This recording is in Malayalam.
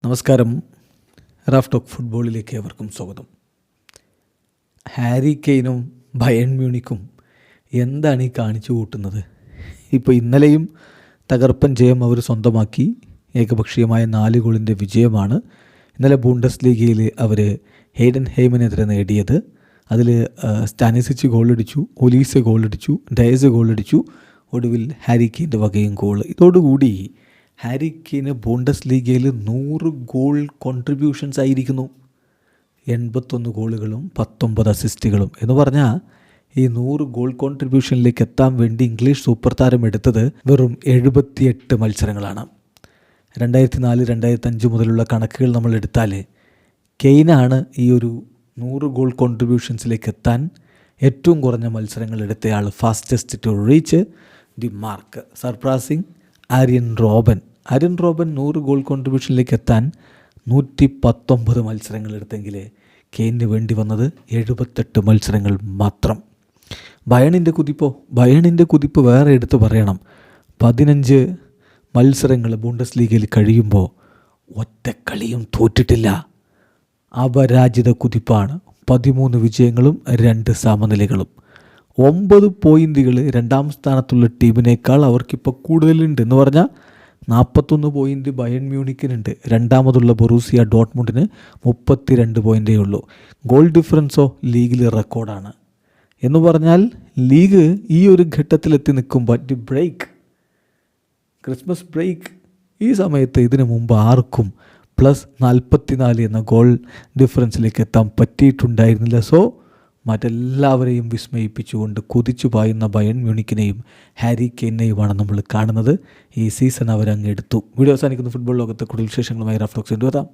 നമസ്കാരം. റാഫ് ടോക്ക് ഫുട്ബോളിലേക്ക് ഏവർക്കും സ്വാഗതം. ഹാരി കെയ്നും ബയൺ മ്യൂണിക്കും എന്താണ് ഈ കാണിച്ചു കൂട്ടുന്നത്? ഇപ്പോൾ ഇന്നലെയും തകർപ്പൻ ജയം അവർ സ്വന്തമാക്കി. ഏകപക്ഷീയമായ 4 ഗോളിൻ്റെ വിജയമാണ് ഇന്നലെ ബൂണ്ടസ് ലീഗയിൽ അവർ ഹെയ്ഡൻ ഹെയ്മനെതിരെ നേടിയത്. അതിൽ സ്റ്റാനിസിച്ച് ഗോളടിച്ചു, ഒലീസ് ഗോളടിച്ചു, ഡയസ് ഗോളടിച്ചു, ഒടുവിൽ ഹാരി കെയ്ൻ്റെ വകയും ഗോൾ. ഇതോടുകൂടി ഹാരി കെയ്ന് ബൂണ്ടസ് ലീഗയിൽ 100 ഗോൾ കോൺട്രിബ്യൂഷൻസ് ആയിരിക്കുന്നു. 81 ഗോളുകളും 19 അസിസ്റ്റുകളും എന്ന് പറഞ്ഞാൽ ഈ 100 ഗോൾ കോൺട്രിബ്യൂഷനിലേക്ക് എത്താൻ വേണ്ടി ഇംഗ്ലീഷ് സൂപ്പർ താരം എടുത്തത് വെറും 78 മത്സരങ്ങളാണ്. 2004-2005 മുതലുള്ള കണക്കുകൾ നമ്മൾ എടുത്താൽ കെയ്നാണ് ഈ ഒരു 100 ഗോൾ കോൺട്രിബ്യൂഷൻസിലേക്ക് എത്താൻ ഏറ്റവും കുറഞ്ഞ മത്സരങ്ങൾ എടുത്തയാൾ. Fastest to reach the mark surprising Arjen Robben 100 goal കോൺട്രിബ്യൂഷനിലേക്ക് എത്താൻ 119 മത്സരങ്ങൾ എടുത്തെങ്കിൽ കെയ്നിന് വേണ്ടി വന്നത് 78 മത്സരങ്ങൾ മാത്രം. ബയണിൻ്റെ കുതിപ്പ് വേറെ എടുത്ത് പറയണം. 15 മത്സരങ്ങൾ ബൂണ്ടസ് ലീഗയിൽ കഴിയുമ്പോൾ ഒറ്റക്കളിയും തോറ്റിട്ടില്ല. അപരാജിത കുതിപ്പാണ്. 13 വിജയങ്ങളും 2 സമനിലകളും. 9 പോയിൻറ്റുകൾ രണ്ടാം സ്ഥാനത്തുള്ള ടീമിനേക്കാൾ അവർക്കിപ്പോൾ കൂടുതലുണ്ട്. എന്ന് പറഞ്ഞാൽ 41 പോയിൻറ്റ് ബയൺ മ്യൂണിക്കിനുണ്ട്. രണ്ടാമതുള്ള ബൊറൂസിയ ഡോട്ട്മുണ്ടിന് 32 പോയിൻറ്റേ ഉള്ളൂ. ഗോൾ ഡിഫറൻസോ ലീഗിൽ റെക്കോർഡാണ്. എന്ന് പറഞ്ഞാൽ ലീഗ് ഈ ഒരു ഘട്ടത്തിലെത്തി നിൽക്കുമ്പോൾ ക്രിസ്മസ് ബ്രേക്ക് ഈ സമയത്ത് ഇതിനു മുമ്പ് ആർക്കും +44 എന്ന ഗോൾ ഡിഫറൻസിലേക്ക് എത്താൻ പറ്റിയിട്ടുണ്ടായിരുന്നില്ല. സോ മറ്റെല്ലാവരെയും വിസ്മയിപ്പിച്ചുകൊണ്ട് കുതിച്ചു പായുന്ന ബയൺ മ്യൂണിക്കിനെയും ഹാരി കെയ്നെയുമാണ് നമ്മൾ കാണുന്നത്. ഈ സീസൺ അവരങ്ങ് എടുത്തു. വീഡിയോ അവസാനിക്കുന്ന ഫുട്ബോൾ ലോകത്തെ കൂടുതൽ വിശേഷങ്ങളുമായി റാഫ് ടോക്സ് കൊണ്ടുവരാം.